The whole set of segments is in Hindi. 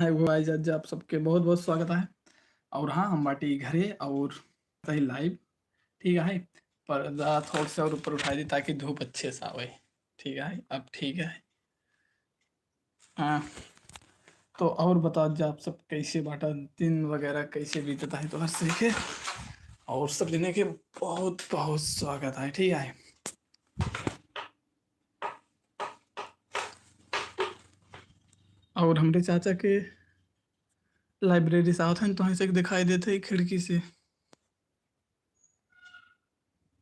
है वो भाई जज आप सबके बहुत बहुत स्वागत है। और हाँ हम बाटी घरे और सही लाइव ठीक है। पर्दा थोड़ा सा और ऊपर उठा दी ताकि धूप अच्छे से आवे। ठीक है अब ठीक है। हाँ तो और बताओ जो आप सब कैसे बाटा दिन वगैरह कैसे बीतता है तो हर सही के और सब लेने के बहुत बहुत स्वागत है। ठीक है और हमारे चाचा के लाइब्रेरी से आवत हैं तो ऐसे दिखाई देते ही खिड़की से।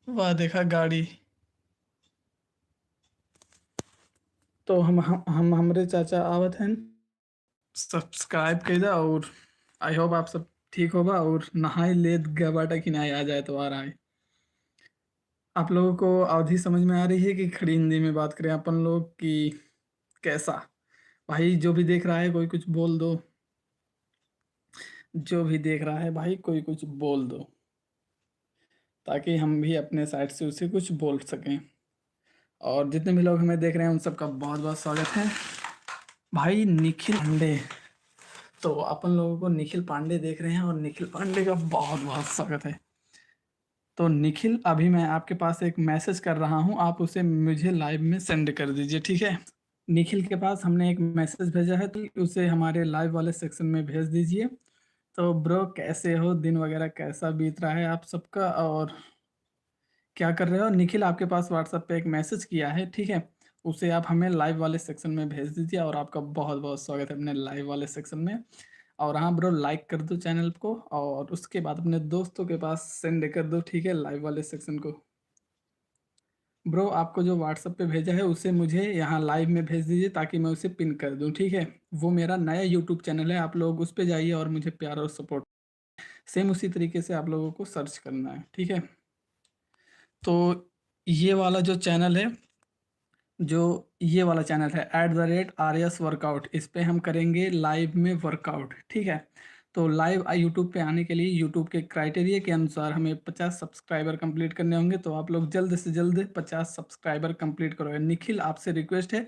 वाह देखा गाड़ी। तो हम हमरे चाचा आवत हैं सब्सक्राइब कईदा और आई होप आप सब ठीक होगा और नहाई लेत गया बाटा कि नहीं आ जाए तो आ रहा है। आप लोगों को अवधि समझ में आ रही है कि खड़ी हिंदी में बात करें अपन लोग कि कैसा। भाई जो भी देख रहा है कोई कुछ बोल दो। जो भी देख रहा है भाई कोई कुछ बोल दो ताकि हम भी अपने साइड से उसे कुछ बोल सकें। और जितने भी लोग हमें देख रहे हैं उन सबका बहुत बहुत स्वागत है। भाई निखिल पांडे तो अपन लोगों को निखिल पांडे देख रहे हैं और निखिल पांडे का बहुत बहुत स्वागत है। तो निखिल अभी मैं आपके पास एक मैसेज कर रहा हूँ आप उसे मुझे लाइव में सेंड कर दीजिए ठीक है। निखिल के पास हमने एक मैसेज भेजा है तो उसे हमारे लाइव वाले सेक्शन में भेज दीजिए। तो ब्रो कैसे हो दिन वगैरह कैसा बीत रहा है आप सबका और क्या कर रहे हो। निखिल आपके पास व्हाट्सएप पे एक मैसेज किया है ठीक है। उसे आप हमें लाइव वाले सेक्शन में भेज दीजिए और आपका बहुत बहुत स्वागत है अपने लाइव वाले सेक्शन में। और हाँ ब्रो लाइक कर दो चैनल को और उसके बाद अपने दोस्तों के पास सेंड कर दो ठीक है लाइव वाले सेक्शन को। ब्रो आपको जो व्हाट्सएप पे भेजा है उसे मुझे यहाँ लाइव में भेज दीजिए ताकि मैं उसे पिन कर दूँ ठीक है। वो मेरा नया यूट्यूब चैनल है आप लोग उस पर जाइए और मुझे प्यार और सपोर्ट सेम उसी तरीके से आप लोगों को सर्च करना है ठीक है। तो ये वाला जो चैनल है जो ये वाला चैनल है @RS वर्कआउट इस पे हम करेंगे लाइव में वर्कआउट ठीक है। तो लाइव यूट्यूब पे आने के लिए यूट्यूब के क्राइटेरिया के अनुसार हमें 50 सब्सक्राइबर कंप्लीट करने होंगे तो आप लोग जल्द से जल्द 50 सब्सक्राइबर कंप्लीट करो। निखिल आपसे रिक्वेस्ट है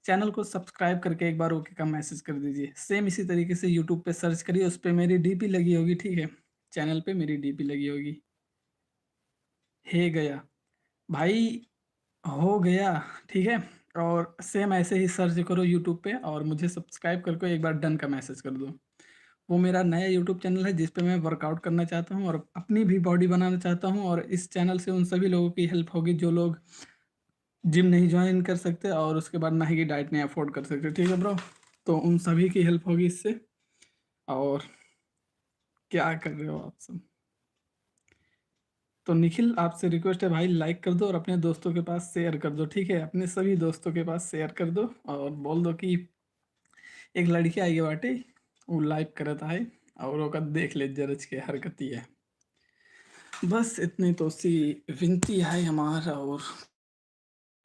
चैनल को सब्सक्राइब करके एक बार ओके का मैसेज कर दीजिए। सेम इसी तरीके से यूट्यूब पे सर्च करिए उस पर मेरी डीपी लगी होगी ठीक है। चैनल पे मेरी डीपी लगी होगी। हे गया भाई हो गया ठीक है। और सेम ऐसे ही सर्च करो यूट्यूब पे और मुझे सब्सक्राइब करके एक बार डन का मैसेज कर दो। वो मेरा नया यूट्यूब चैनल है जिस पे मैं वर्कआउट करना चाहता हूँ और अपनी भी बॉडी बनाना चाहता हूँ और इस चैनल से उन सभी लोगों की हेल्प होगी जो लोग जिम नहीं ज्वाइन कर सकते और उसके बाद ना ही डाइट नहीं अफोर्ड कर सकते ठीक है ब्रो। तो उन सभी की हेल्प होगी इससे। और क्या कर रहे हो आप सब। तो निखिल आपसे रिक्वेस्ट है भाई लाइक कर दो और अपने दोस्तों के पास शेयर कर दो ठीक है। अपने सभी दोस्तों के पास शेयर कर दो और बोल दो कि एक लड़की आई है बाटे वो लाइव करता है और ओका देख ले जरज के हरकती है। बस इतनी तो सी विनती है हमारा और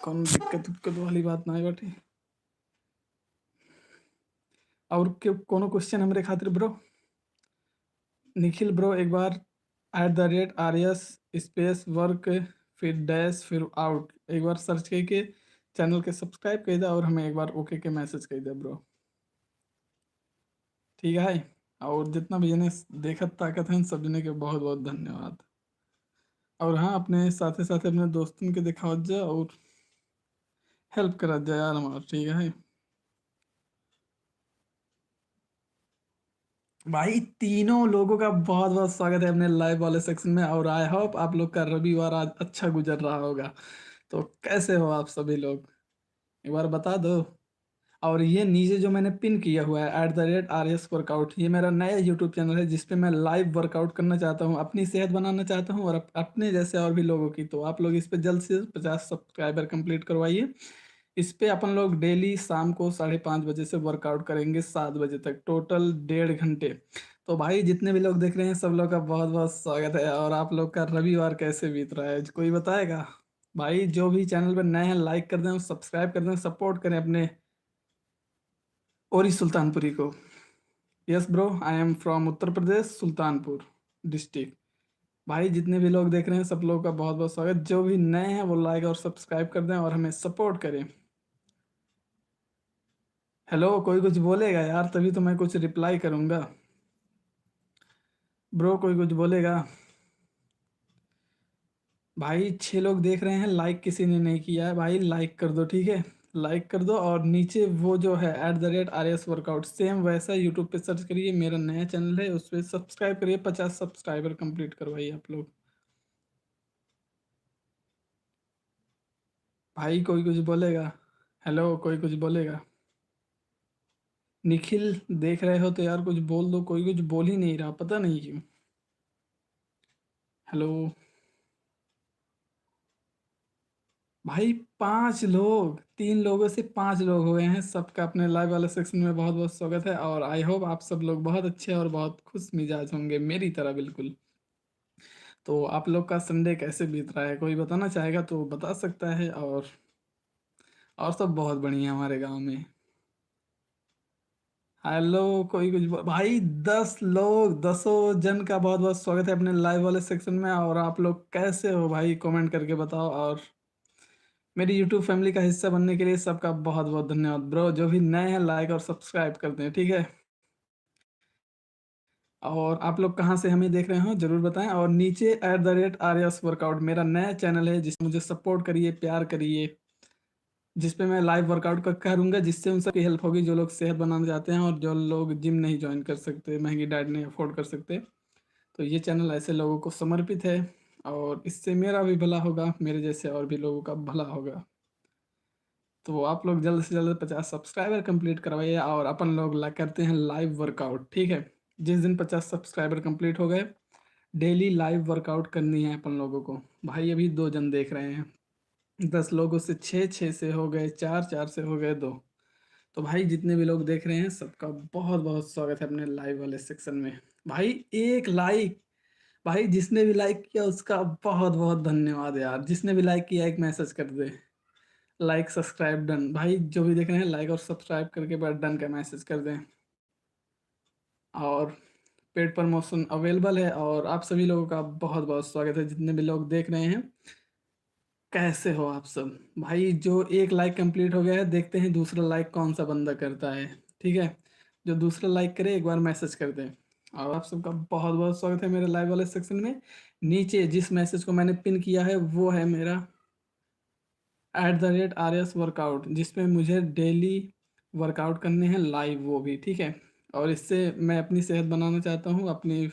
कौन दिक्कत उक्कत वाली बात ना है बाटे। और क्यों कोनो क्वेश्चन हमारे खातिर ब्रो। निखिल ब्रो एक बार @RS स्पेस वर्क फिर डैश फिर आउट एक बार सर्च करके चैनल के सब्सक्राइब कर दे और हमें एक बार ओके के मैसेज कर दे ब्रो ठीक है। और जितना भी जने देखत ताकत है सब जने के बहुत बहुत धन्यवाद। और हाँ अपने साथे साथे अपने दोस्तन के दिखावत जा और हेल्प करत जा यार हमारा ठीक है। भाई तीनों लोगों का बहुत बहुत स्वागत है अपने लाइव वाले सेक्शन में और आई होप आप लोग का रविवार आज अच्छा गुजर रहा होगा। तो कैसे हो आप सभी लोग एक बार बता दो। और ये नीचे जो मैंने पिन किया हुआ है @RS वर्कआउट ये मेरा नया यूट्यूब चैनल है जिसपे मैं लाइव वर्कआउट करना चाहता हूँ अपनी सेहत बनाना चाहता हूँ और अपने जैसे और भी लोगों की। तो आप लोग इस पे जल्द से जल्द 50 सब्सक्राइबर कंप्लीट करवाइए। इस पे अपन लोग डेली शाम को 5:30 बजे से वर्कआउट करेंगे 7 बजे तक टोटल 1.5 घंटे। तो भाई जितने भी लोग देख रहे हैं सब लोग का बहुत बहुत स्वागत है। और आप लोग का रविवार कैसे बीत रहा है कोई बताएगा। भाई जो भी चैनल पर नए हैं लाइक कर दें सब्सक्राइब कर दें सपोर्ट करें अपने और सुल्तानपुरी को। Yes bro I am from Uttar Pradesh Sultanpur district. भाई जितने भी लोग देख रहे हैं सब लोगों का बहुत बहुत स्वागत। जो भी नए हैं वो लाइक और सब्सक्राइब कर दें और हमें सपोर्ट करें। हेलो, कोई कुछ बोलेगा यार, तभी तो मैं कुछ रिप्लाई करूँगा। ब्रो कोई कुछ बोलेगा? भाई 6 लोग देख रहे हैं, लाइक किसी ने नहीं किया है भाई, लाइक कर दो ठीक है। लाइक कर दो और नीचे वो जो है @RS वर्कआउट सेम वैसा यूट्यूब पे सर्च करिए, मेरा नया चैनल है उस पर सब्सक्राइब करिए, 50 सब्सक्राइबर कंप्लीट करवाइए आप लोग। भाई कोई कुछ बोलेगा? हेलो, कोई कुछ बोलेगा? निखिल देख रहे हो तो यार कुछ बोल दो, कोई कुछ बोल ही नहीं रहा, पता नहीं क्यों। हेलो भाई, 5 लोग, 3 लोगों से 5 लोग हो गए हैं, सबका अपने लाइव वाले सेक्शन में बहुत बहुत स्वागत है। और आई होप आप सब लोग बहुत अच्छे और बहुत खुश मिजाज होंगे मेरी तरह बिल्कुल। तो आप लोग का संडे कैसे बीत रहा है, कोई बताना चाहेगा तो बता सकता है। और सब बहुत बढ़िया हमारे गांव में। हेलो, कोई कुछ भाई 10 लोग, 10 जन का बहुत बहुत स्वागत है अपने लाइव वाले सेक्शन में। और आप लोग कैसे हो भाई, कमेंट करके बताओ। और मेरी यूट्यूब फैमिली का हिस्सा बनने के लिए सबका बहुत बहुत धन्यवाद ब्रो। जो भी नए हैं लाइक और सब्सक्राइब करते हैं ठीक है। और आप लोग कहाँ से हमें देख रहे हो जरूर बताएं। और नीचे @RS वर्कआउट मेरा नया चैनल है, जिसमें मुझे सपोर्ट करिए, प्यार करिए, जिसपे मैं लाइव वर्कआउट का करूँगा, जिससे उन सबकी हेल्प होगी जो लोग सेहत बनाना चाहते हैं और जो लोग जिम नहीं ज्वाइन कर सकते, महंगी डाइट नहीं अफोर्ड कर सकते। तो ये चैनल ऐसे लोगों को समर्पित है। और इससे मेरा भी भला होगा, मेरे जैसे और भी लोगों का भला होगा। तो आप लोग जल्द से जल्द 50 सब्सक्राइबर कंप्लीट करवाइए और अपन लोग करते हैं लाइव वर्कआउट ठीक है। जिस दिन 50 सब्सक्राइबर कंप्लीट हो गए, डेली लाइव वर्कआउट करनी है अपन लोगों को। भाई अभी 2 जन देख रहे हैं, 10 लोगों से 6, 6 से हो गए 4, 4 से हो गए 2। तो भाई जितने भी लोग देख रहे हैं सबका बहुत बहुत स्वागत है अपने लाइव वाले सेक्शन में। भाई 1 लाइक, भाई जिसने भी लाइक किया उसका बहुत बहुत धन्यवाद यार। जिसने भी लाइक किया एक मैसेज कर दे, लाइक सब्सक्राइब डन। भाई जो भी देख रहे हैं लाइक और सब्सक्राइब करके बाद डन का मैसेज कर दें। और पेड प्रमोशन अवेलेबल है। और आप सभी लोगों का बहुत बहुत स्वागत है जितने भी लोग देख रहे हैं। कैसे हो आप सब? भाई जो 1 लाइक कंप्लीट हो गया है, देखते हैं दूसरा लाइक कौन सा बंदा करता है ठीक है। जो दूसरा लाइक करे एक बार मैसेज कर दें। और आप सबका बहुत बहुत स्वागत है मेरे लाइव वाले सेक्शन में। नीचे जिस मैसेज को मैंने पिन किया है वो है मेरा @RS वर्कआउट, जिसमें मुझे डेली वर्कआउट करने हैं लाइव, वो भी ठीक है। और इससे मैं अपनी सेहत बनाना चाहता हूँ, अपनी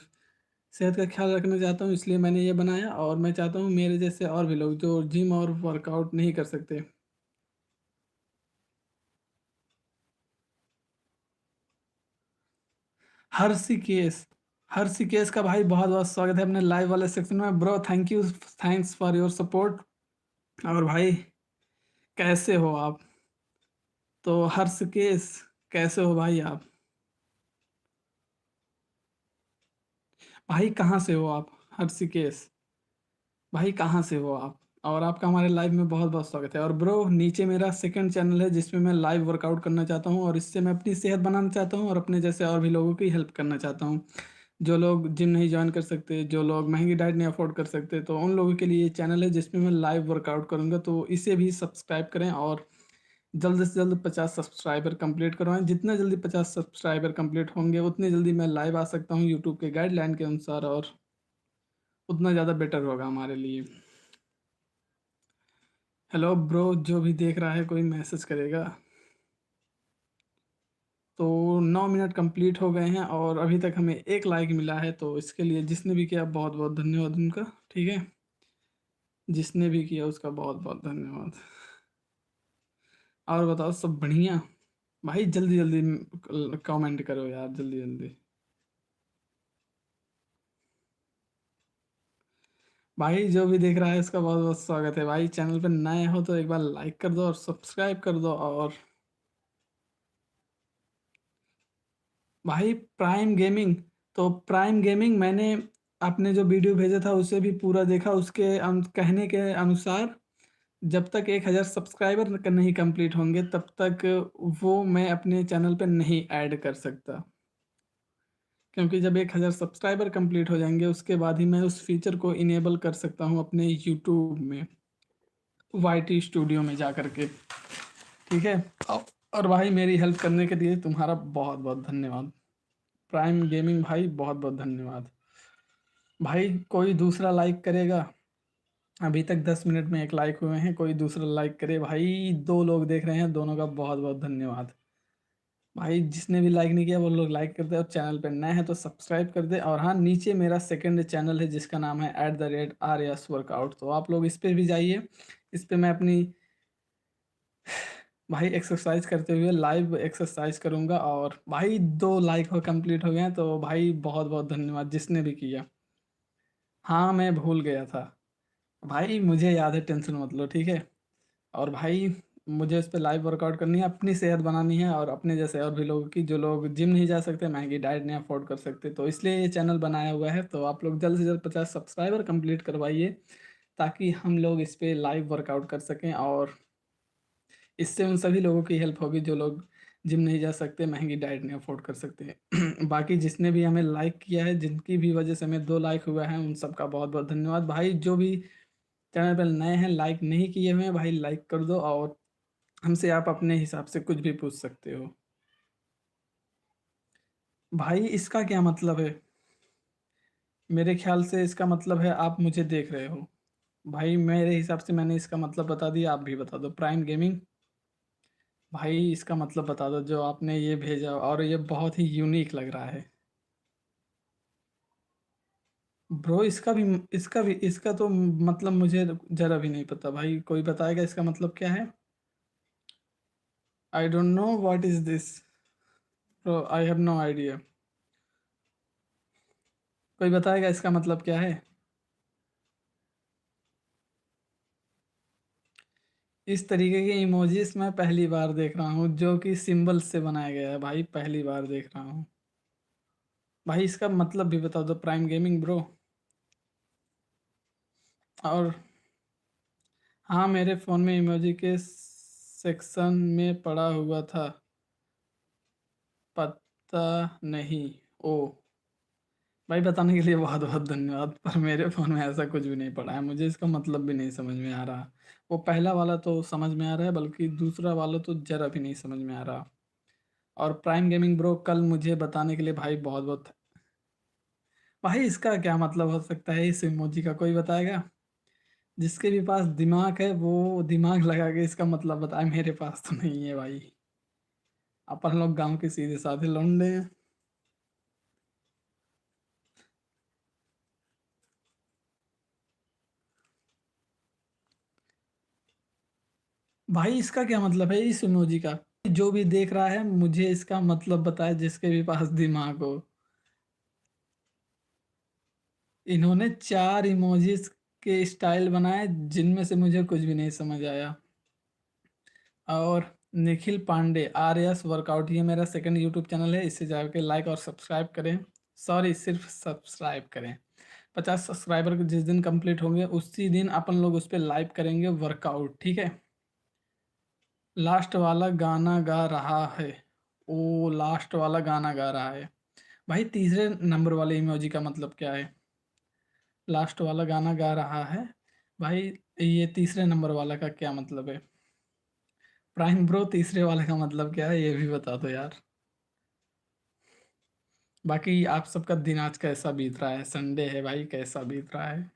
सेहत का ख्याल रखना चाहता हूँ, इसलिए मैंने ये बनाया। और मैं चाहता हूँ मेरे जैसे और भी लोग जो जिम और वर्कआउट नहीं कर सकते। हर्षिकेश, हर्षिकेश का भाई बहुत बहुत स्वागत है अपने लाइव वाले सेक्शन में bro. Thank you, thanks for your support. और भाई कैसे हो आप? तो हर्षिकेश कैसे हो भाई आप? भाई कहाँ से हो आप? हर्षिकेश भाई कहाँ से हो आप? और आपका हमारे लाइव में बहुत बहुत स्वागत है। और ब्रो नीचे मेरा सेकंड चैनल है जिसमें मैं लाइव वर्कआउट करना चाहता हूँ, और इससे मैं अपनी सेहत बनाना चाहता हूँ और अपने जैसे और भी लोगों की हेल्प करना चाहता हूँ। जो लोग जिम नहीं ज्वाइन कर सकते, जो लोग महंगी डाइट नहीं अफोर्ड कर सकते, तो उन लोगों के लिए ये चैनल है जिसमें मैं लाइव वर्कआउट करूँगा। तो इसे भी सब्सक्राइब करें और जल्द से जल्द 50 सब्सक्राइबर कंप्लीट करवाएं। जितना जल्दी 50 सब्सक्राइबर कंप्लीट होंगे उतनी जल्दी मैं लाइव आ सकता हूँ यूट्यूब के गाइडलाइन के अनुसार, और उतना ज़्यादा बेटर होगा हमारे लिए। हेलो ब्रो, जो भी देख रहा है कोई मैसेज करेगा। तो 9 मिनट कंप्लीट हो गए हैं और अभी तक हमें 1 लाइक मिला है, तो इसके लिए जिसने भी किया बहुत बहुत धन्यवाद उनका ठीक है। जिसने भी किया उसका बहुत बहुत धन्यवाद। और बताओ सब बढ़िया? भाई जल्दी जल्दी कमेंट करो यार, जल्दी जल्दी। भाई जो भी देख रहा है इसका बहुत बहुत स्वागत है। भाई चैनल पे नए हो तो एक बार लाइक कर दो और सब्सक्राइब कर दो। और भाई प्राइम गेमिंग, तो प्राइम गेमिंग मैंने आपने जो वीडियो भेजा था उसे भी पूरा देखा। उसके कहने के अनुसार जब तक 1000 सब्सक्राइबर नहीं कंप्लीट होंगे तब तक वो मैं अपने चैनल पे नहीं ऐड कर सकता। क्योंकि जब 1000 सब्सक्राइबर कंप्लीट हो जाएंगे उसके बाद ही मैं उस फीचर को इनेबल कर सकता हूँ अपने यूट्यूब में, YT स्टूडियो में जा कर के ठीक है। और भाई मेरी हेल्प करने के लिए तुम्हारा बहुत बहुत धन्यवाद। प्राइम गेमिंग भाई बहुत बहुत धन्यवाद। भाई कोई दूसरा लाइक करेगा? अभी तक 10 मिनट में एक लाइक हुए हैं, कोई दूसरा लाइक करे भाई। 2 लोग देख रहे हैं, दोनों का बहुत बहुत धन्यवाद। भाई जिसने भी लाइक नहीं किया वो लोग लाइक कर दे, और चैनल पे नए हैं तो सब्सक्राइब कर दे। और हाँ, नीचे मेरा सेकंड चैनल है जिसका नाम है @RS वर्कआउट, तो आप लोग इस पे भी जाइए। इस पे मैं अपनी भाई एक्सरसाइज करते हुए लाइव एक्सरसाइज करूंगा। और भाई 2 लाइक हो कंप्लीट हो गए हैं, तो भाई बहुत बहुत धन्यवाद जिसने भी किया। हाँ मैं भूल गया था भाई, मुझे याद है, टेंशन मत लो, ठीक है। और भाई मुझे इस पे लाइव वर्कआउट करनी है, अपनी सेहत बनानी है, और अपने जैसे और भी लोगों की, जो लोग जिम नहीं जा सकते, महंगी डाइट नहीं अफोर्ड कर सकते, तो इसलिए ये चैनल बनाया हुआ है। तो आप लोग जल्द से जल्द 50 सब्सक्राइबर कंप्लीट करवाइए, ताकि हम लोग इस पे लाइव वर्कआउट कर सकें। और इससे उन सभी लोगों की हेल्प होगी जो लोग जिम नहीं जा सकते, महंगी डाइट नहीं अफोर्ड कर सकते। बाकी जिसने भी हमें लाइक किया है, जिनकी भी वजह से हमें 2 लाइक हुआ है, उन सबका बहुत बहुत धन्यवाद। भाई जो भी चैनल पर नए हैं, लाइक नहीं किए हुए हैं भाई, लाइक कर दो। और हमसे आप अपने हिसाब से कुछ भी पूछ सकते हो। भाई इसका क्या मतलब है? मेरे ख्याल से इसका मतलब है आप मुझे देख रहे हो। भाई मेरे हिसाब से मैंने इसका मतलब बता दिया, आप भी बता दो। प्राइम गेमिंग भाई इसका मतलब बता दो जो आपने ये भेजा, और ये बहुत ही यूनिक लग रहा है। ब्रो इसका तो मतलब मुझे जरा भी नहीं पता भाई, कोई बताएगा इसका मतलब क्या है? I don't know what is this bro, I have no idea. कोई बताएगा इसका मतलब क्या है? इस तरीके के इमोजीज मैं पहली बार देख रहा हूँ, जो कि सिंबल से बनाया गया है भाई, पहली बार देख रहा हूँ। भाई इसका मतलब भी बता दो प्राइम गेमिंग ब्रो। और हाँ, मेरे फ़ोन में इमोजी के सेक्शन में पड़ा हुआ था, पता नहीं। ओ भाई बताने के लिए बहुत बहुत धन्यवाद, पर मेरे फ़ोन में ऐसा कुछ भी नहीं पड़ा है, मुझे इसका मतलब भी नहीं समझ में आ रहा। वो पहला वाला तो समझ में आ रहा है, बल्कि दूसरा वाला तो जरा भी नहीं समझ में आ रहा। और प्राइम गेमिंग ब्रो कल मुझे बताने के लिए भाई बहुत बहुत। भाई इसका क्या मतलब हो सकता है इस इमोजी का, कोई बताएगा? जिसके भी पास दिमाग है वो दिमाग लगा के इसका मतलब बताए, मेरे पास तो नहीं है भाई। अपन लोग गांव के सीधे साधे लौंडे हैं। भाई इसका क्या मतलब है इस इमोजी का? जो भी देख रहा है मुझे इसका मतलब बताए, जिसके भी पास दिमाग हो। इन्होंने 4 इमोजीज के स्टाइल बनाए, जिनमें से मुझे कुछ भी नहीं समझ आया। और निखिल पांडे RS वर्कआउट, ये मेरा सेकंड यूट्यूब चैनल है, इससे जाके लाइक और सब्सक्राइब करें। सॉरी, सिर्फ सब्सक्राइब करें। 50 सब्सक्राइबर जिस दिन कंप्लीट होंगे उसी दिन अपन लोग उस पर लाइव करेंगे वर्कआउट, ठीक है। लास्ट वाला गाना गा रहा है। ओ लास्ट वाला गाना गा रहा है। भाई तीसरे नंबर वाले इमोजी का मतलब क्या है? लास्ट वाला गाना गा रहा है। भाई ये तीसरे नंबर वाला का क्या मतलब है? प्राइम ब्रो तीसरे वाले का मतलब क्या है, ये भी बता दो यार। बाकी आप सबका दिन आज कैसा बीत रहा है? संडे है भाई, कैसा बीत रहा है?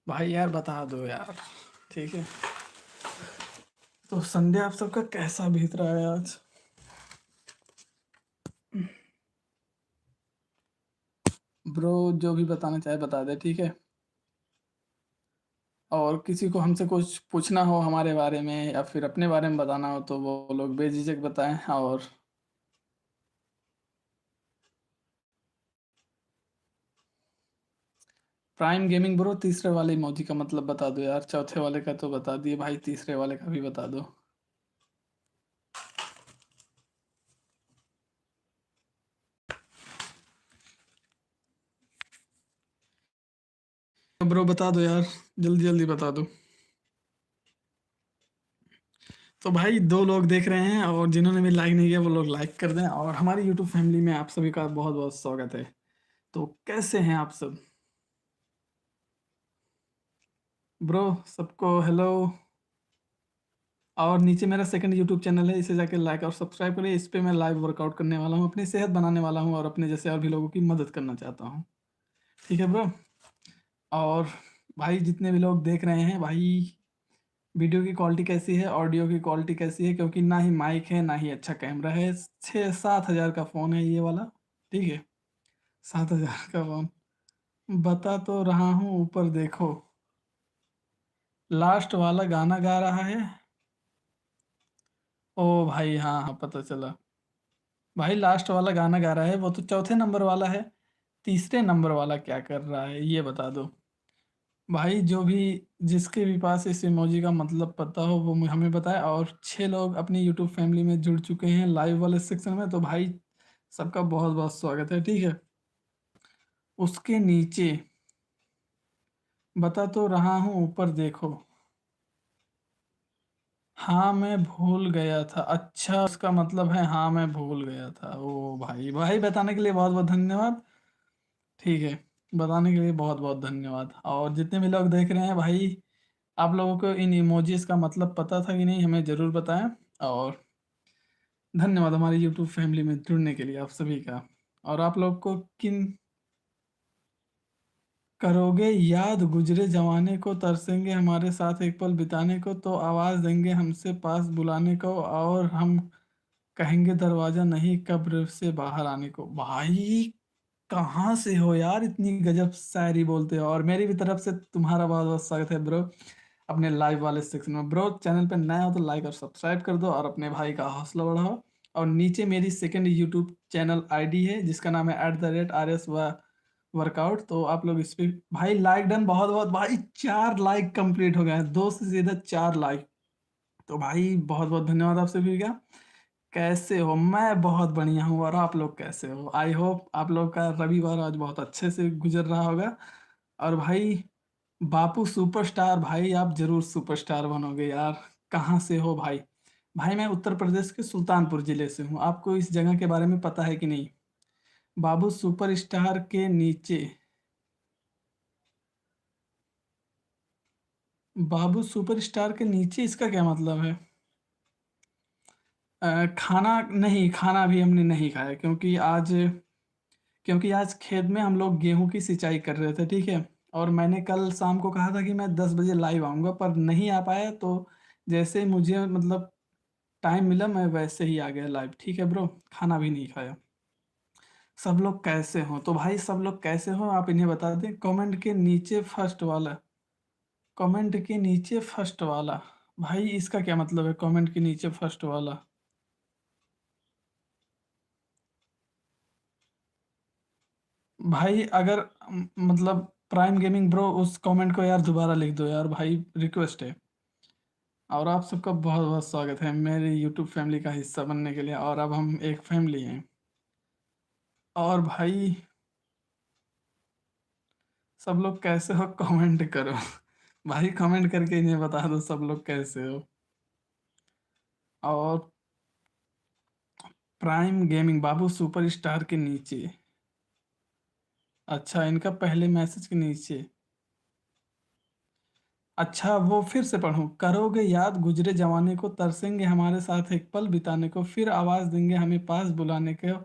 भाई यार बता दो यार, ठीक है। तो संडे आप सबका कैसा बीत रहा है आज? ब्रो जो भी बताना चाहे बता दे, ठीक है। और किसी को हमसे कुछ पूछना हो हमारे बारे में, या फिर अपने बारे में बताना हो, तो वो लोग बेझिझक बताएं। और प्राइम गेमिंग ब्रो तीसरे वाले इमोजी का मतलब बता दो यार, चौथे वाले का तो बता दिए भाई, तीसरे वाले का भी बता दो। ब्रो बता दो यार, जल्दी जल्दी बता दो। तो भाई 2 लोग देख रहे हैं, और जिन्होंने भी लाइक नहीं किया वो लोग लाइक कर दें। और हमारी यूट्यूब फैमिली में आप सभी का बहुत बहुत स्वागत है। तो कैसे हैं आप सब? ब्रो सबको हेलो। और नीचे मेरा सेकंड यूट्यूब चैनल है, इसे जाके लाइक और सब्सक्राइब करिए। इस पे मैं लाइव वर्कआउट करने वाला हूँ, अपनी सेहत बनाने वाला हूँ और अपने जैसे और भी लोगों की मदद करना चाहता हूँ। ठीक है ब्रो। और भाई जितने भी लोग देख रहे हैं भाई, वीडियो की क्वालिटी कैसी है, ऑडियो की क्वालिटी कैसी है, क्योंकि ना ही माइक है ना ही अच्छा कैमरा है। 6-7 हज़ार का फ़ोन है ये वाला। ठीक है, 7 हज़ार का फ़ोन। बता तो रहा हूँ, ऊपर देखो। लास्ट वाला गाना गा रहा है। ओ भाई, हाँ हाँ पता चला। भाई लास्ट वाला गाना गा रहा है वो तो चौथे नंबर वाला है। तीसरे नंबर वाला क्या कर रहा है ये बता दो। भाई जो भी, जिसके भी पास इस इमोजी का मतलब पता हो वो हमें बताए। और 6 लोग अपनी यूट्यूब फैमिली में जुड़ चुके हैं लाइव वाले सेक्शन में, तो भाई सबका बहुत बहुत स्वागत है। ठीक है, उसके नीचे बता तो रहा हूँ, ऊपर देखो। हाँ मैं भूल गया था, अच्छा उसका मतलब है हाँ मैं भूल गया था। ओ भाई, भाई बताने के लिए बहुत बहुत धन्यवाद। ठीक है, बताने के लिए बहुत बहुत धन्यवाद। और जितने भी लोग देख रहे हैं भाई, आप लोगों को इन इमोजीज का मतलब पता था कि नहीं हमें ज़रूर बताएं। और धन्यवाद हमारी यूट्यूब फैमिली में जुड़ने के लिए आप सभी का। और आप लोग को किन करोगे याद गुजरे जमाने को, तरसेंगे हमारे साथ एक पल बिताने को, तो आवाज़ देंगे हमसे पास बुलाने को, और हम कहेंगे दरवाज़ा नहीं कब्र से बाहर आने को। भाई कहाँ से हो यार, इतनी गजब शायरी बोलते हो। और मेरी भी तरफ से तुम्हारा बहुत बहुत स्वागत है ब्रो अपने लाइव वाले सेक्शन में। ब्रो चैनल पे नया हो तो लाइक और सब्सक्राइब कर दो और अपने भाई का हौसला बढ़ाओ। और नीचे मेरी सेकंड यूट्यूब चैनल आईडी है जिसका नाम है @RS वर्कआउट, तो आप लोग इस पे भाई लाइक डन। बहुत बहुत भाई, 4 लाइक कंप्लीट हो गए हैं, 2 से सीधा 4 लाइक। तो भाई बहुत बहुत धन्यवाद आप सभी का। कैसे हो? मैं बहुत बढ़िया हूँ, और आप लोग कैसे हो? आई होप आप लोग का रविवार आज बहुत अच्छे से गुजर रहा होगा। और भाई बापू सुपरस्टार, भाई आप जरूर सुपरस्टार बनोगे यार। कहाँ से हो भाई? भाई मैं उत्तर प्रदेश के सुल्तानपुर जिले से हूँ। आपको इस जगह के बारे में पता है कि नहीं? बाबू सुपरस्टार के नीचे, बाबू सुपरस्टार के नीचे इसका क्या मतलब है? खाना नहीं, खाना भी हमने नहीं खाया, क्योंकि आज खेत में हम लोग गेहूं की सिंचाई कर रहे थे। ठीक है, और मैंने कल शाम को कहा था कि मैं 10 बजे लाइव आऊँगा, पर नहीं आ पाया। तो जैसे मुझे मतलब टाइम मिला मैं वैसे ही आ गया लाइव। ठीक है ब्रो, खाना भी नहीं खाया। सब लोग कैसे हो? तो भाई सब लोग कैसे हो आप इन्हें बता दें कमेंट के नीचे फर्स्ट वाला। कमेंट के नीचे फर्स्ट वाला, भाई इसका क्या मतलब है कमेंट के नीचे फर्स्ट वाला? भाई अगर मतलब प्राइम गेमिंग ब्रो, उस कमेंट को यार दोबारा लिख दो यार भाई, रिक्वेस्ट है। और आप सबका बहुत बहुत स्वागत है मेरे यूट्यूब फैमिली का हिस्सा बनने के लिए, और अब हम एक फैमिली हैं। और भाई सब लोग कैसे हो कमेंट करो। भाई कमेंट करके इन्हें बता दो सब लोग कैसे हो। और प्राइम गेमिंग बाबू सुपर स्टार के नीचे, अच्छा इनका पहले मैसेज के नीचे, अच्छा वो फिर से पढ़ूं। करोगे याद गुजरे जमाने को, तरसेंगे हमारे साथ एक पल बिताने को, फिर आवाज देंगे हमें पास बुलाने को,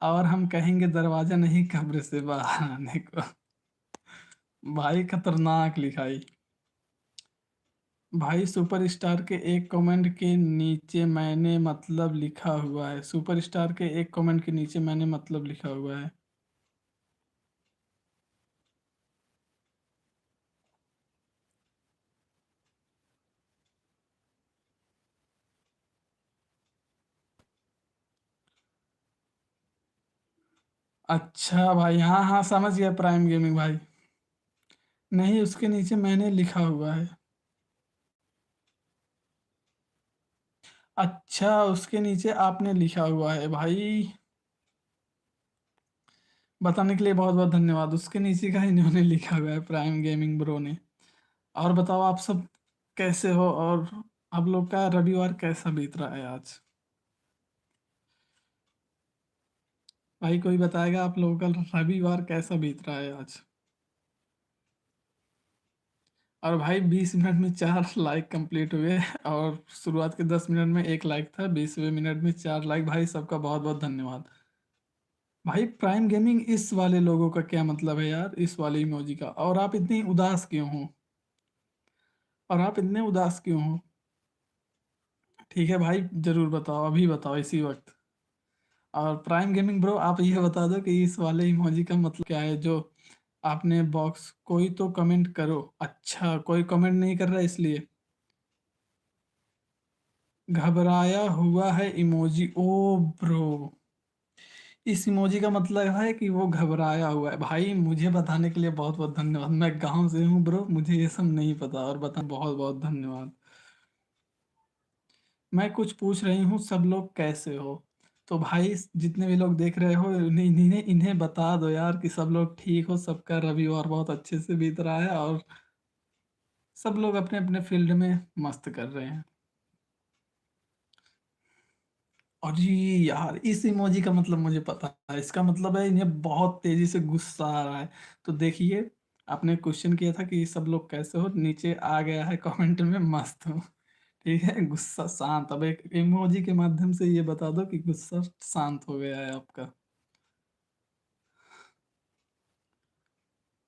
और हम कहेंगे दरवाजा नहीं कब्र से बाहर आने को। भाई खतरनाक लिखाई। भाई सुपरस्टार के एक कमेंट के नीचे मैंने मतलब लिखा हुआ है, सुपरस्टार के एक कमेंट के नीचे मैंने मतलब लिखा हुआ है। अच्छा भाई, हाँ हाँ समझ गया प्राइम गेमिंग भाई। नहीं, उसके नीचे मैंने लिखा हुआ है। अच्छा उसके नीचे आपने लिखा हुआ है भाई। बताने के लिए बहुत बहुत धन्यवाद। उसके नीचे का इन्होंने लिखा हुआ है प्राइम गेमिंग ब्रो ने। और बताओ आप सब कैसे हो, और आप लोग का रविवार कैसा बीत रहा है आज? भाई कोई बताएगा आप लोगों का रविवार कैसा बीत रहा है आज? और भाई 20 मिनट में 4 लाइक कंप्लीट हुए, और शुरुआत के 10 मिनट में 1 लाइक था, 20वें मिनट में 4 लाइक। भाई सबका बहुत बहुत धन्यवाद। भाई प्राइम गेमिंग, इस वाले लोगों का क्या मतलब है यार, इस वाले इमोजी का? और आप इतनी उदास क्यों हो? और आप इतने उदास क्यों हो? ठीक है भाई, जरूर बताओ, अभी बताओ इसी वक्त। और प्राइम गेमिंग ब्रो, आप ये बता दो कि इस वाले इमोजी का मतलब क्या है जो आपने बॉक्स। कोई तो कमेंट करो। अच्छा, कोई कमेंट नहीं कर रहा इसलिए घबराया हुआ है इमोजी। ओ ब्रो, इस इमोजी का मतलब है कि वो घबराया हुआ है। भाई मुझे बताने के लिए बहुत बहुत धन्यवाद। मैं गांव से हूँ ब्रो, मुझे ये सब नहीं पता, और बता बहुत बहुत धन्यवाद। मैं कुछ पूछ रही हूँ, सब लोग कैसे हो? तो भाई जितने भी लोग देख रहे हो, इन्हें इन्हें इन्हें बता दो यार कि सब लोग ठीक हो, सबका रविवार बहुत अच्छे से बीत रहा है, और सब लोग अपने अपने फील्ड में मस्त कर रहे हैं। और ये यार, इस इमोजी का मतलब मुझे पता है। इसका मतलब है इन्हें बहुत तेजी से गुस्सा आ रहा है। तो देखिए, आपने क्वेश्चन किया था कि सब लोग कैसे हो, नीचे आ गया है कमेंट में, मस्त हूँ। ठीक है, गुस्सा शांत। अब एक इमोजी के माध्यम से ये बता दो कि गुस्सा शांत हो गया है आपका।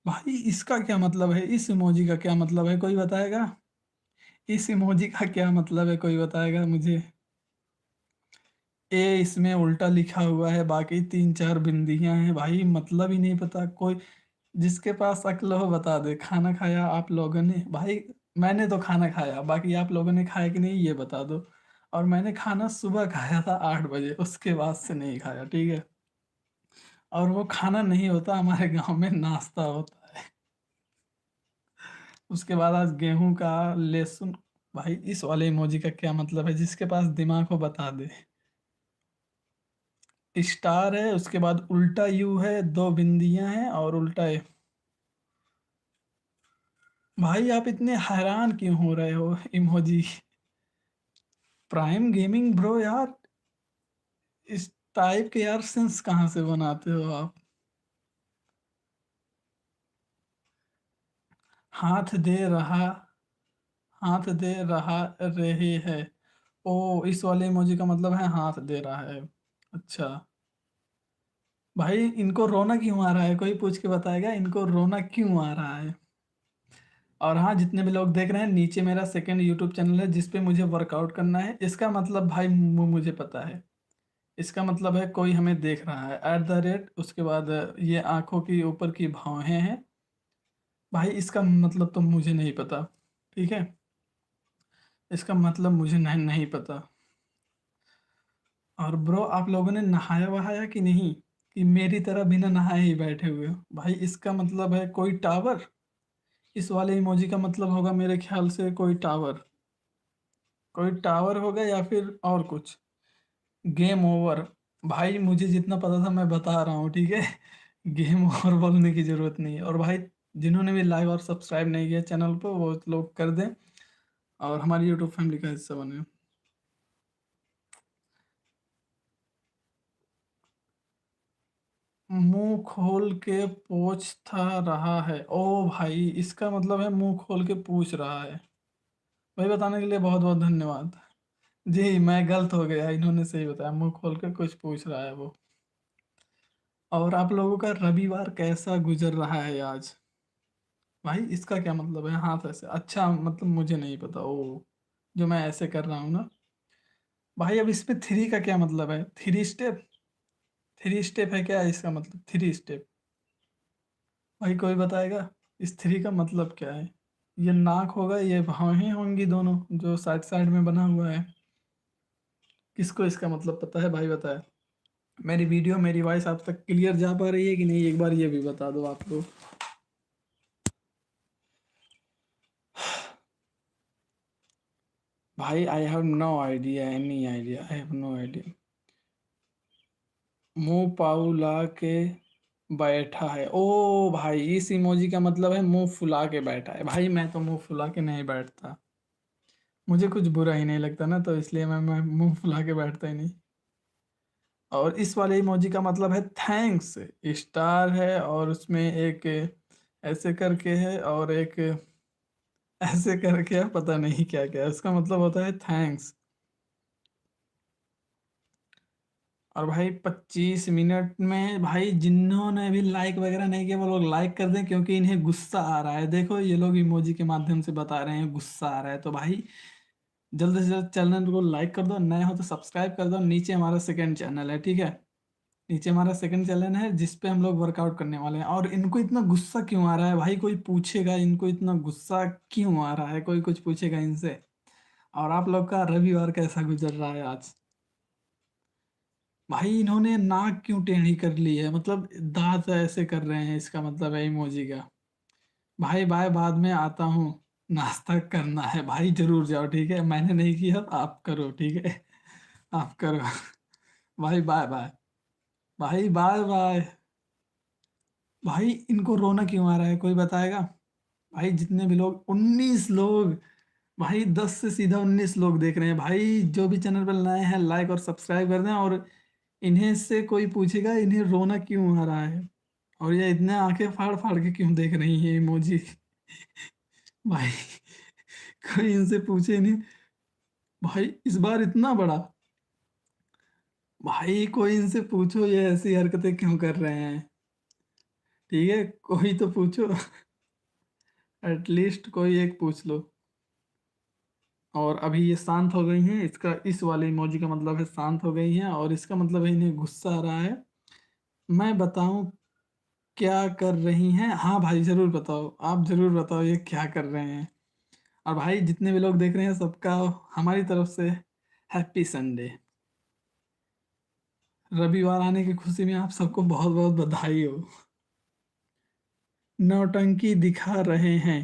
भाई इसका क्या मतलब है? इस इमोजी का क्या मतलब है, कोई बताएगा? इस इमोजी का क्या मतलब है, कोई बताएगा मुझे? ए इसमें उल्टा लिखा हुआ है, बाकी 3 4 बिंदियां हैं। भाई मतलब ही नहीं पता कोई। जिसके पास अक्ल हो बता दे। खाना खाया आप लोगों ने? भाई मैंने तो खाना खाया, बाकी आप लोगों ने खाया कि नहीं ये बता दो। और मैंने खाना सुबह खाया था 8 बजे, उसके बाद से नहीं खाया, ठीक है? और वो खाना नहीं होता, हमारे गांव में नाश्ता होता है। उसके बाद आज गेहूं का, लहसुन। भाई इस वाले इमोजी का क्या मतलब है, जिसके पास दिमाग हो बता दे। स्टार है, उसके बाद उल्टा यू है, 2 बिंदियां हैं, और उल्टा है। भाई आप इतने हैरान क्यों हो रहे हो इमोजी? प्राइम गेमिंग ब्रो यार, इस टाइप के यार सेंस कहाँ से बनाते हो आप? हाथ दे रहा, हाथ दे रहा, रही है। ओ, इस वाले इमोजी का मतलब है हाथ दे रहा है। अच्छा। भाई इनको रोना क्यों आ रहा है, कोई पूछ के बताएगा इनको रोना क्यों आ रहा है? और हाँ, जितने भी लोग देख रहे हैं, नीचे मेरा सेकंड यूट्यूब चैनल है जिसपे मुझे वर्कआउट करना है। इसका मतलब भाई मुझे पता है। इसका मतलब है कोई हमें देख रहा है, @, उसके बाद ये आंखों की ऊपर की भौहें हैं। भाई इसका मतलब तो मुझे नहीं पता। ठीक है, इसका मतलब मुझे नहीं पता। और ब्रो, आप लोगों ने नहाया वहाया कि नहीं, कि मेरी तरह बिना नहाए ही बैठे हुए हो? भाई इसका मतलब है कोई टावर। इस वाले इमोजी का मतलब होगा मेरे ख्याल से कोई टावर। कोई टावर होगा या फिर और कुछ। Game over. भाई मुझे जितना पता था मैं बता रहा हूँ, ठीक है? गेम ओवर बोलने की जरूरत नहीं है। और भाई जिन्होंने भी लाइव और सब्सक्राइब नहीं किया चैनल पर, वो लोग कर दें, और हमारी यूट्यूब फैमिली का हिस्सा बने। मुंह खोल के पूछता रहा है। ओ भाई, इसका मतलब है मुंह खोल के पूछ रहा है। भाई बताने के लिए बहुत बहुत धन्यवाद। जी मैं गलत हो गया, इन्होंने सही बताया, मुंह खोल के कुछ पूछ रहा है वो। और आप लोगों का रविवार कैसा गुजर रहा है आज? भाई इसका क्या मतलब है हाथ ऐसे? अच्छा, मतलब मुझे नहीं पता। ओ, जो मैं ऐसे कर रहा हूँ ना। भाई अब इसमें थ्री का क्या मतलब है? 3 स्टेप? 3 स्टेप है क्या इसका मतलब, 3 स्टेप? भाई कोई बताएगा इस थ्री का मतलब क्या है? ये नाक होगा, ये भौहें होंगी दोनों, जो साइड साइड में बना हुआ है। किसको इसका मतलब पता है भाई, बताए? मेरी वीडियो, मेरी वॉइस आप तक क्लियर जा पा रही है कि नहीं, एक बार ये भी बता दो आप लोग। भाई I have no idea, any idea, I have no idea. मुंह पाउला के बैठा है। ओ भाई, इस इमोजी का मतलब है मुंह फुला के बैठा है। भाई मैं तो मुंह फुला के नहीं बैठता। मुझे कुछ बुरा ही नहीं लगता ना, तो इसलिए मैं मुंह फुला के बैठता ही नहीं। और इस वाले इमोजी का मतलब है थैंक्स। स्टार है, और उसमें एक ऐसे करके है, और एक ऐसे करके आप पता नहीं क्या क्या, इसका मतलब होता है थैंक्स। और भाई 25 मिनट में भाई जिन्होंने भी लाइक वगैरह नहीं किया वो लोग लाइक कर दें, क्योंकि इन्हें गुस्सा आ रहा है। देखो ये लोग इमोजी के माध्यम से बता रहे हैं गुस्सा आ रहा है। तो भाई जल्द से जल्द चैनल को लाइक कर दो, नए हो तो सब्सक्राइब कर दो। नीचे हमारा सेकंड चैनल है, ठीक है, नीचे हमारा सेकंड चैनल है जिस पे हम लोग वर्कआउट करने वाले हैं। और इनको इतना गुस्सा क्यों आ रहा है भाई, कोई पूछेगा इनको इतना गुस्सा क्यों आ रहा है, कोई कुछ पूछेगा इनसे। और आप लोग का रविवार कैसा गुजर रहा है आज? भाई इन्होंने नाक क्यों टेढ़ी कर ली है, मतलब दांत ऐसे कर रहे हैं, इसका मतलब है इमोजी का। भाई बाय, बाद में आता हूँ, नाश्ता करना है। भाई जरूर जाओ, ठीक है, मैंने नहीं किया तो आप करो, ठीक है, आप करो। भाई बाय बाय। भाई बाय बाय। भाई इनको रोना क्यों आ रहा है, कोई बताएगा? भाई जितने भी लोग, 19 लोग, भाई 10 से सीधा 19 लोग देख रहे हैं। भाई जो भी चैनल पर नए हैं लाइक और सब्सक्राइब कर दें। और इन्हें से कोई पूछेगा इन्हें रोना क्यों आ रहा है, और ये इतने आंखें फाड़ फाड़ के क्यों देख रही है इमोजी। भाई कोई इनसे पूछे नहीं। भाई इस बार इतना बड़ा, भाई कोई इनसे पूछो ये ऐसी हरकतें क्यों कर रहे हैं, ठीक है, कोई तो पूछो। एटलीस्ट कोई एक पूछ लो। और अभी ये शांत हो गई हैं, इसका इस वाले इमोजी का मतलब है शांत हो गई हैं, और इसका मतलब है इन्हें गुस्सा आ रहा है। मैं बताऊं क्या कर रही हैं? हाँ भाई जरूर बताओ, आप जरूर बताओ ये क्या कर रहे हैं। और भाई जितने भी लोग देख रहे हैं सबका हमारी तरफ से हैप्पी संडे। रविवार आने की खुशी में आप सबको बहुत बहुत बधाई हो। नौटंकी दिखा रहे हैं,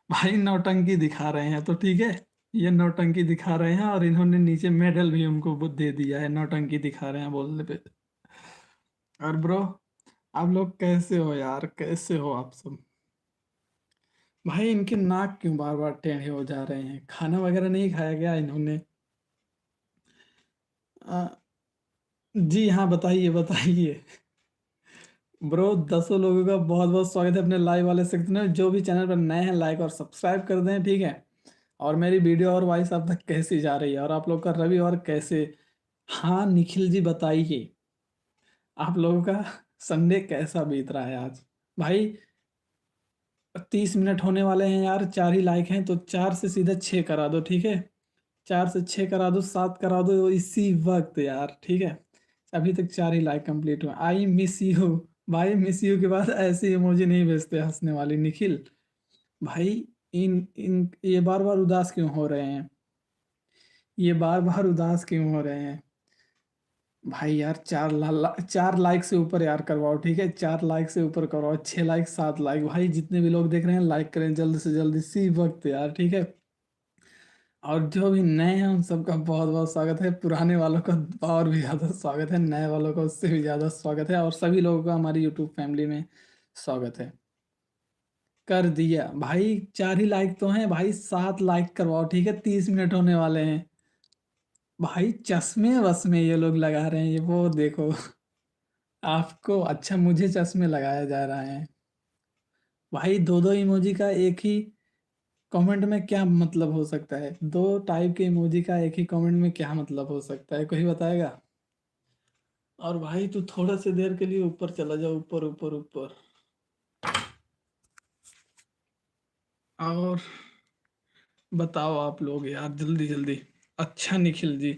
भाई नौटंकी दिखा रहे हैं तो ठीक है, ये नौटंकी दिखा रहे हैं, और इन्होंने नीचे मेडल भी उनको वो दे दिया है, नौटंकी दिखा रहे हैं बोलने पे। और ब्रो, आप लोग कैसे हो यार, कैसे हो आप सब? भाई इनके नाक क्यों बार बार टेढ़े हो जा रहे हैं, खाना वगैरह नहीं खाया गया इन्होंने? आ, जी हाँ, बताइए बताइए। ब्रो 10 लोगों का बहुत बहुत स्वागत है अपने लाइव वाले सेक्शन में। जो भी चैनल पर नए हैं लाइक और सब्सक्राइब कर दें, ठीक है। और मेरी वीडियो और वॉइस आप तक कैसी जा रही है, और आप लोग का रवि और कैसे? हाँ निखिल जी बताइए, आप लोगों का संडे कैसा बीत रहा है आज? भाई 30 मिनट होने वाले हैं यार, 4 ही लाइक हैं, तो 4 से सीधा 6 करा दो, ठीक है। 4 से 6 करा दो, 7 करा दो इसी वक्त यार, ठीक है। अभी तक 4 ही लाइक कंप्लीट हुए। I miss you. भाई मिस यू के बाद ऐसी इमोजी नहीं भेजते हंसने वाली, निखिल। भाई इन इन ये बार बार उदास क्यों हो रहे हैं, ये बार बार उदास क्यों हो रहे हैं? भाई यार 4 लाइक से ऊपर यार करवाओ, ठीक है, 4 लाइक से ऊपर करवाओ, 6 लाइक 7 लाइक। भाई जितने भी लोग देख रहे हैं लाइक करें जल्द से जल्द इसी वक्त यार, ठीक है। और जो भी नए हैं उन सबका बहुत बहुत स्वागत है, पुराने वालों का और भी ज़्यादा स्वागत है, नए वालों का उससे भी ज़्यादा स्वागत है, और सभी लोगों का हमारी यूट्यूब फैमिली में स्वागत है। कर दिया भाई, 4 ही लाइक तो हैं भाई, 7 लाइक करवाओ, ठीक है, 30 मिनट होने वाले हैं। भाई चश्मे वस्मे ये लोग लगा रहे हैं, ये वो देखो। आपको अच्छा, मुझे चश्मे लगाया जा रहा है। भाई दो दो इमोजी का एक ही कमेंट में क्या मतलब हो सकता है? दो टाइप के इमोजी का एक ही कमेंट में क्या मतलब हो सकता है, कोई बताएगा? और भाई तू थोड़ा सी देर के लिए ऊपर चला जा, ऊपर ऊपर ऊपर। और बताओ आप लोग यार जल्दी जल्दी। अच्छा निखिल जी,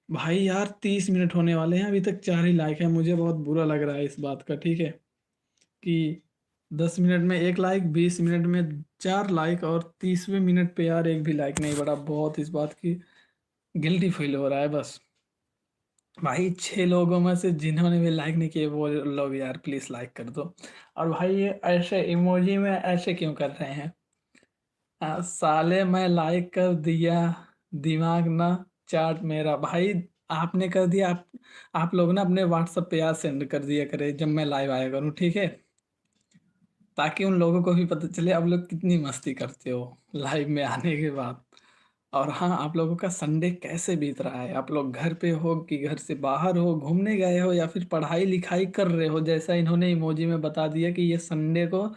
भाई यार 30 मिनट होने वाले हैं, अभी तक 4 ही लाइक है, मुझे बहुत बुरा लग रहा है इस बात का, ठीक है, कि 10 मिनट में 1 लाइक, 20 मिनट में 4 लाइक, और 30वें मिनट पे यार एक भी लाइक नहीं बढ़ा। बहुत इस बात की गिल्टी फील हो रहा है बस। भाई 6 लोगों में से जिन्होंने भी लाइक नहीं किए वो लोग यार प्लीज लाइक कर दो। और भाई ये ऐसे इमोजी में ऐसे क्यों कर रहे हैं? साले मैं लाइक कर दिया, दिमाग ना चाट मेरा। भाई आपने कर दिया, आप लोग ना अपने व्हाट्सएप पे यार सेंड कर दिया करे जब मैं लाइव आया करूँ, ठीक है, ताकि उन लोगों को भी पता चले आप लोग कितनी मस्ती करते हो लाइव में आने के बाद। और हाँ, आप लोगों का संडे कैसे बीत रहा है? आप लोग घर पे हो कि घर से बाहर हो, घूमने गए हो, या फिर पढ़ाई लिखाई कर रहे हो, जैसा इन्होंने इमोजी में बता दिया कि ये संडे को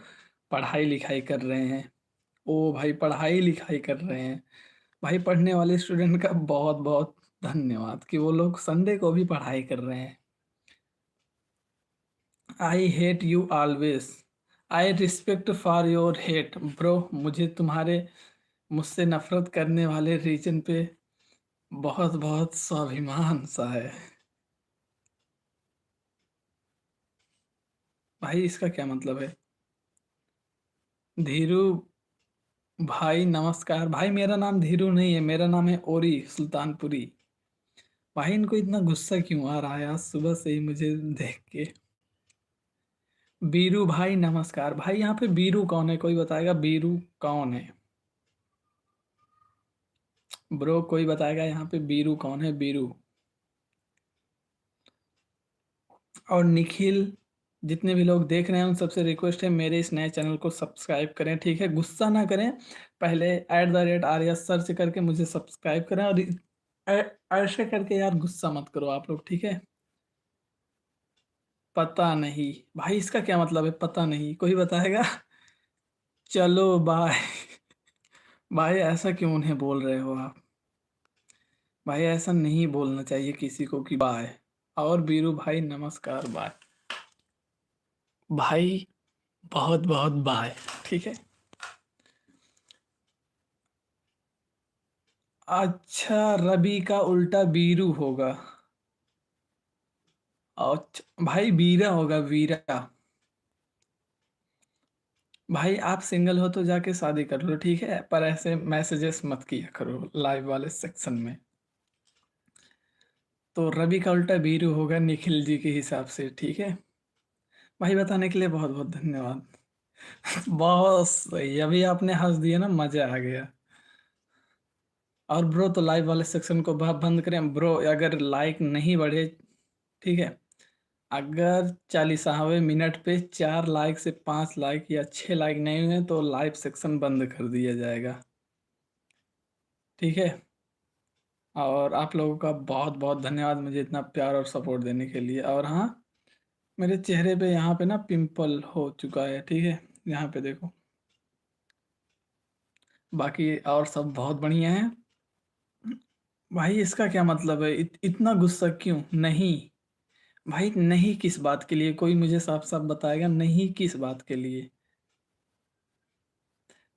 पढ़ाई लिखाई कर रहे हैं। ओ भाई पढ़ाई लिखाई कर रहे हैं। भाई पढ़ने वाले स्टूडेंट का बहुत बहुत धन्यवाद कि वो लोग संडे को भी पढ़ाई कर रहे हैं। I hate you always, I respect for your hate bro. मुझे तुम्हारे मुझसे नफरत करने वाले रीजन पे बहुत बहुत स्वाभिमान सा है। भाई इसका क्या मतलब है? धीरू भाई नमस्कार। भाई मेरा नाम धीरू नहीं है, मेरा नाम है ओरी सुल्तानपुरी। भाई इनको इतना गुस्सा क्यों आ रहा है आज सुबह से ही मुझे देख के? बीरू भाई नमस्कार। भाई यहाँ पे बीरू कौन है? कोई बताएगा बीरू कौन है? ब्रो कोई बताएगा यहाँ पे बीरू कौन है? बीरू और निखिल, जितने भी लोग देख रहे हैं उन सबसे रिक्वेस्ट है मेरे इस नए चैनल को सब्सक्राइब करें, ठीक है? गुस्सा ना करें, पहले @आर्या सर्च करके मुझे सब्सक्राइब करें, और ऐसे करके यार गुस्सा मत करो आप लोग, ठीक है? पता नहीं भाई इसका क्या मतलब है? पता नहीं, कोई बताएगा? चलो बाय। भाई ऐसा क्यों उन्हें बोल रहे हो आप? भाई ऐसा नहीं बोलना चाहिए किसी को कि बाय। और बीरू भाई नमस्कार बाय। भाई बहुत बहुत बाय, ठीक है? अच्छा रवि का उल्टा बीरू होगा। अच्छा भाई वीरा होगा, वीरा। भाई आप सिंगल हो तो जाके शादी कर लो, ठीक है? पर ऐसे मैसेजेस मत किया करो लाइव वाले सेक्शन में। तो रवि का उल्टा बीरू होगा निखिल जी के हिसाब से, ठीक है? भाई बताने के लिए बहुत बहुत धन्यवाद। बहुत सही, अभी आपने हंस दिया ना, मजा आ गया। और ब्रो तो लाइव वाले सेक्शन को बंद करें ब्रो, अगर लाइक नहीं बढ़े, ठीक है? अगर 40वें मिनट पे 4 लाइक से 5 लाइक या 6 लाइक नहीं हुए तो लाइव सेक्शन बंद कर दिया जाएगा, ठीक है? और आप लोगों का बहुत बहुत धन्यवाद मुझे इतना प्यार और सपोर्ट देने के लिए। और हाँ, मेरे चेहरे पे यहाँ पे ना पिंपल हो चुका है, ठीक है? यहाँ पे देखो। बाकी और सब बहुत बढ़िया है। भाई इसका क्या मतलब है? इतना गुस्सा क्यों? नहीं भाई, नहीं किस बात के लिए? कोई मुझे साफ साफ बताएगा, नहीं किस बात के लिए?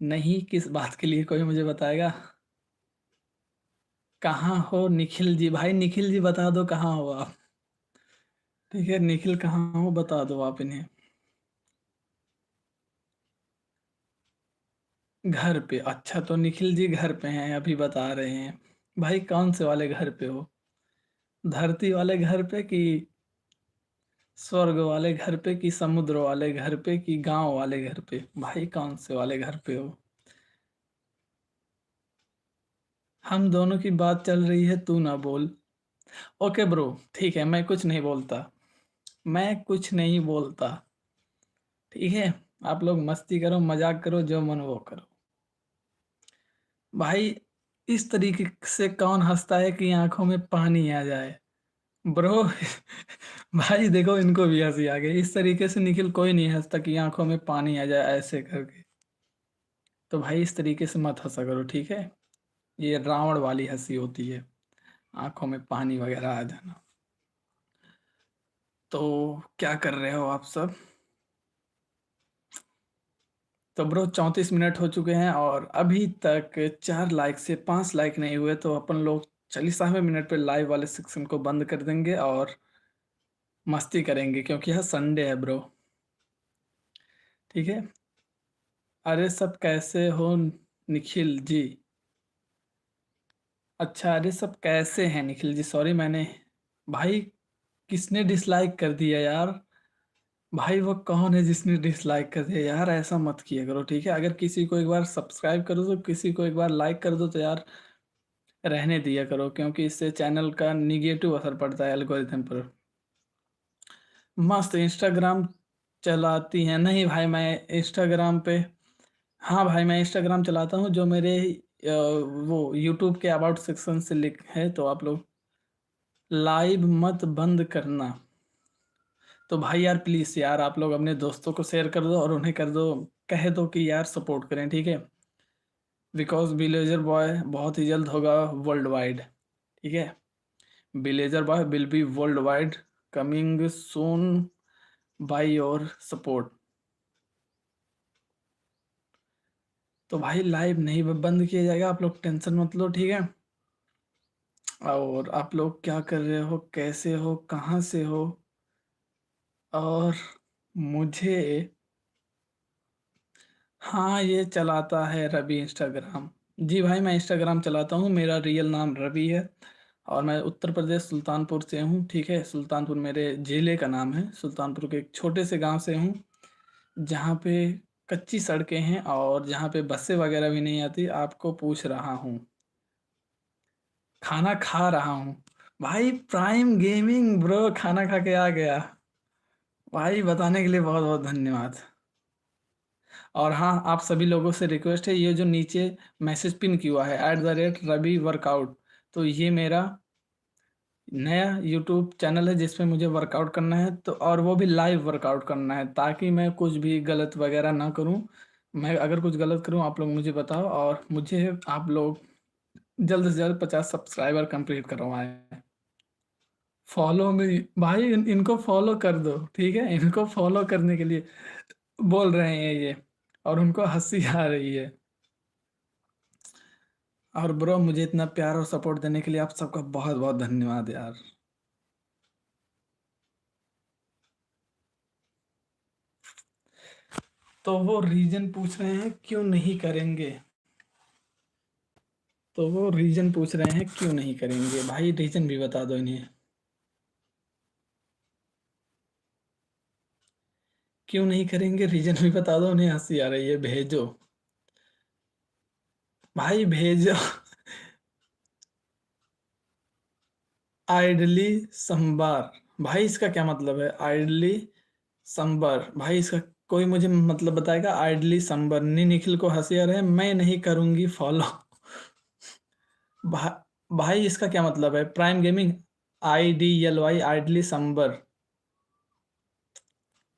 नहीं किस बात के लिए, कोई मुझे बताएगा? कहाँ हो निखिल जी? भाई निखिल जी बता दो कहाँ हो आप, ठीक है? निखिल कहाँ हो बता दो आप इन्हें। घर पे? अच्छा तो निखिल जी घर पे हैं अभी बता रहे हैं। भाई कौन से वाले घर पे हो? धरती वाले घर पे कि स्वर्ग वाले घर पे कि समुद्र वाले घर पे कि गांव वाले घर पे? भाई कौन से वाले घर पे हो? हम दोनों की बात चल रही है, तू ना बोल। ओके ब्रो, ठीक है, मैं कुछ नहीं बोलता, मैं कुछ नहीं बोलता, ठीक है? आप लोग मस्ती करो, मजाक करो, जो मन वो करो। भाई इस तरीके से कौन हंसता है कि आंखों में पानी आ जाए? ब्रो भाई देखो इनको भी हंसी आ गई। इस तरीके से निखिल कोई नहीं हंसता कि आंखों में पानी आ जाए ऐसे करके। तो भाई इस तरीके से मत हंसा करो, ठीक है? ये रावण वाली हंसी होती है, आंखों में पानी वगैरह आ जाना। तो क्या कर रहे हो आप सब? तो ब्रो 34 मिनट हो चुके हैं और अभी तक 4 लाइक से 5 लाइक नहीं हुए, तो अपन लोग 40वें मिनट पे लाइव वाले सेक्शन को बंद कर देंगे और मस्ती करेंगे, क्योंकि यह संडे है ब्रो, ठीक है? अरे सब कैसे हो निखिल जी? अच्छा अरे सब कैसे हैं निखिल जी, सॉरी मैंने। भाई किसने डिसलाइक कर दिया यार? भाई वो कौन है जिसने डिसलाइक कर दिया यार? ऐसा मत किया करो, ठीक है? अगर किसी को एक बार सब्सक्राइब करो तो किसी को एक बार लाइक कर दो तो यार रहने दिया करो, क्योंकि इससे चैनल का निगेटिव असर पड़ता है एल्गोरिथम पर। मस्त इंस्टाग्राम चलाती हैं? नहीं भाई मैं इंस्टाग्राम पे, हाँ भाई मैं इंस्टाग्राम चलाता हूँ, जो मेरे वो यूट्यूब के अबाउट सेक्शन से लिख है। तो आप लोग लाइव मत बंद करना। तो भाई यार प्लीज़ यार आप लोग अपने दोस्तों को शेयर कर दो और उन्हें कर दो, कह दो कि यार सपोर्ट करें, ठीक है? बिकॉज विलेजर बॉय बहुत ही जल्द होगा वर्ल्ड वाइड, ठीक है। Villager boy will be world wide, coming soon by your support. तो भाई लाइव नहीं बंद किया जाएगा, आप लोग टेंशन मत लो, ठीक है। और आप लोग क्या कर रहे हो, कैसे हो, कहाँ से हो। और मुझे, हाँ ये चलाता है रवि इंस्टाग्राम। जी भाई मैं इंस्टाग्राम चलाता हूँ, मेरा रियल नाम रवि है। और मैं उत्तर प्रदेश सुल्तानपुर से हूँ, ठीक है। सुल्तानपुर मेरे जिले का नाम है, सुल्तानपुर के एक छोटे से गांव से हूँ, जहाँ पे कच्ची सड़कें हैं और जहाँ पे बसें वगैरह भी नहीं आती। आपको पूछ रहा हूँ, खाना खा रहा हूँ। भाई प्राइम गेमिंग ब्रो, खाना खा के आ गया। भाई बताने के लिए बहुत बहुत धन्यवाद। और हाँ, आप सभी लोगों से रिक्वेस्ट है, ये जो नीचे मैसेज पिन किया है @रवि वर्कआउट, तो ये मेरा नया यूट्यूब चैनल है जिसमें मुझे वर्कआउट करना है, तो और वो भी लाइव वर्कआउट करना है, ताकि मैं कुछ भी गलत वगैरह ना करूं। मैं अगर कुछ गलत करूं आप लोग मुझे बताओ, और मुझे आप लोग जल्द से जल्द 50 सब्सक्राइबर कंप्लीट करवाएं। फॉलो में भाई इनको फॉलो कर दो, ठीक है। इनको फॉलो करने के लिए बोल रहे हैं ये, और उनको हंसी आ रही है। और ब्रो मुझे इतना प्यार और सपोर्ट देने के लिए आप सबका बहुत बहुत धन्यवाद यार। तो वो रीजन पूछ रहे हैं क्यों नहीं करेंगे, तो वो रीजन पूछ रहे हैं क्यों नहीं करेंगे, भाई रीजन भी बता दो इन्हें। क्यों नहीं करेंगे रीजन भी बता दो, उन्हें हंसी आ रही है, भेजो भाई भेजो। आइडली संबार, भाई इसका क्या मतलब है आइडली संबर, भाई इसका कोई मुझे मतलब बताएगा। आइडली संबर, नी निखिल को हंसी आ रहे हैं, मैं नहीं करूंगी फॉलो। भा, भाई इसका क्या मतलब है, प्राइम गेमिंग IDLY आइडली संबर,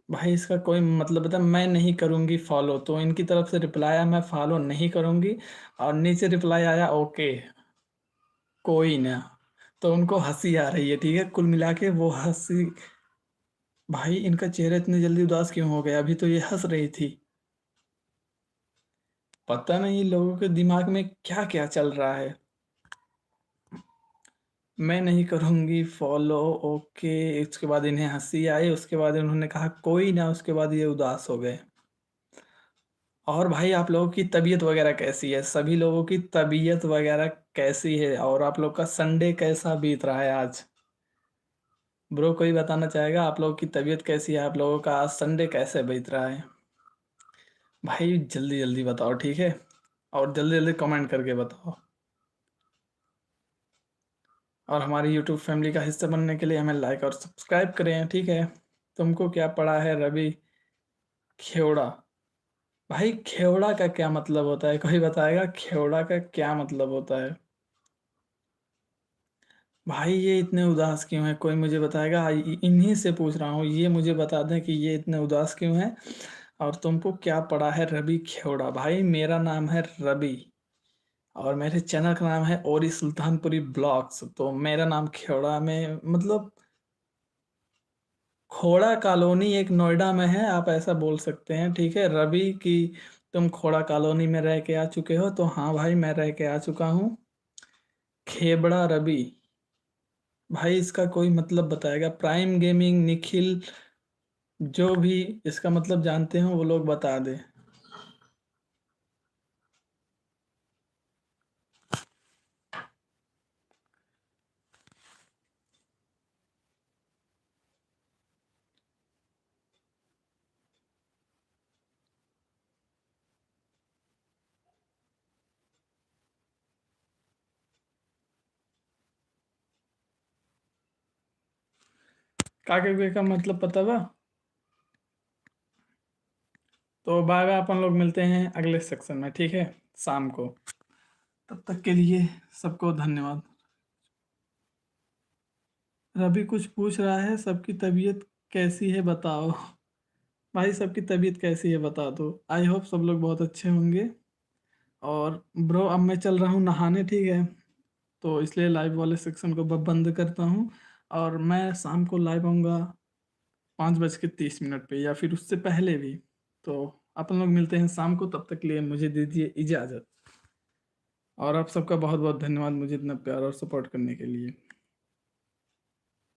भाई इसका कोई मतलब बता। मैं नहीं करूंगी फॉलो, तो इनकी तरफ से रिप्लाई आया मैं फॉलो नहीं करूंगी, और नीचे रिप्लाई आया ओके कोई ना। तो उनको हंसी आ रही है, ठीक है, कुल मिला के वो हंसी। भाई इनका चेहरा इतनी जल्दी उदास क्यों हो गया, अभी तो ये हंस रही थी। पता नहीं लोगों के दिमाग में क्या क्या चल रहा है। मैं नहीं करूंगी फॉलो, ओके। उसके बाद इन्हें हंसी आई, उसके बाद उन्होंने कहा कोई ना, उसके बाद ये उदास हो गए। और भाई आप लोगों की तबीयत वगैरह कैसी है, सभी लोगों की तबीयत वगैरह कैसी है, और आप लोग का संडे कैसा बीत रहा है आज। ब्रो कोई बताना चाहेगा आप लोगों की तबीयत कैसी है, आप लोगों का आज संडे कैसे बीत रहा है। भाई जल्दी जल्दी बताओ, ठीक है। और जल्दी जल्दी कमेंट करके बताओ। और हमारी यूट्यूब फैमिली का हिस्सा बनने के लिए हमें लाइक और सब्सक्राइब करें, ठीक है। तुमको क्या पड़ा है रवि खेवड़ा, भाई खेवड़ा का क्या मतलब होता है, कोई बताएगा खेवड़ा का क्या मतलब होता है। भाई ये इतने उदास क्यों है, कोई मुझे बताएगा, इन्हीं से पूछ रहा हूँ, ये मुझे बता दें कि ये इतने उदास क्यों है। और तुमको क्या पड़ा है रवि खेवड़ा, भाई मेरा नाम है रवि, और मेरे चैनल का नाम है ओरी सुल्तानपुरी ब्लॉग्स, तो मेरा नाम खेवड़ा में मतलब खोड़ा कॉलोनी एक नोएडा में है, आप ऐसा बोल सकते हैं, ठीक है। रवि की तुम खोड़ा कॉलोनी में रह के आ चुके हो, तो हाँ भाई मैं रह के आ चुका हूँ। खेबड़ा रवि, भाई इसका कोई मतलब बताएगा, प्राइम गेमिंग निखिल, जो भी इसका मतलब जानते हो वो लोग बता दे। काके कुके का मतलब पता बा। तो बाय बाय, अपन लोग मिलते हैं अगले सेक्शन में, ठीक है, शाम को। तब तक के लिए सबको धन्यवाद। रवि कुछ पूछ रहा है, सबकी तबीयत कैसी है बताओ। भाई सबकी तबीयत कैसी है बता दो, आई होप सब लोग बहुत अच्छे होंगे। और ब्रो अब मैं चल रहा हूँ नहाने, ठीक है? तो इसलिए लाइव वाले सेक्शन को बंद करता हूँ, और मैं शाम को लाइव आऊँगा 5:30 पे, या फिर उससे पहले भी। तो अपन लोग मिलते हैं शाम को, तब तक के लिए मुझे दीजिए इजाज़त। और आप सबका बहुत बहुत धन्यवाद मुझे इतना प्यार और सपोर्ट करने के लिए।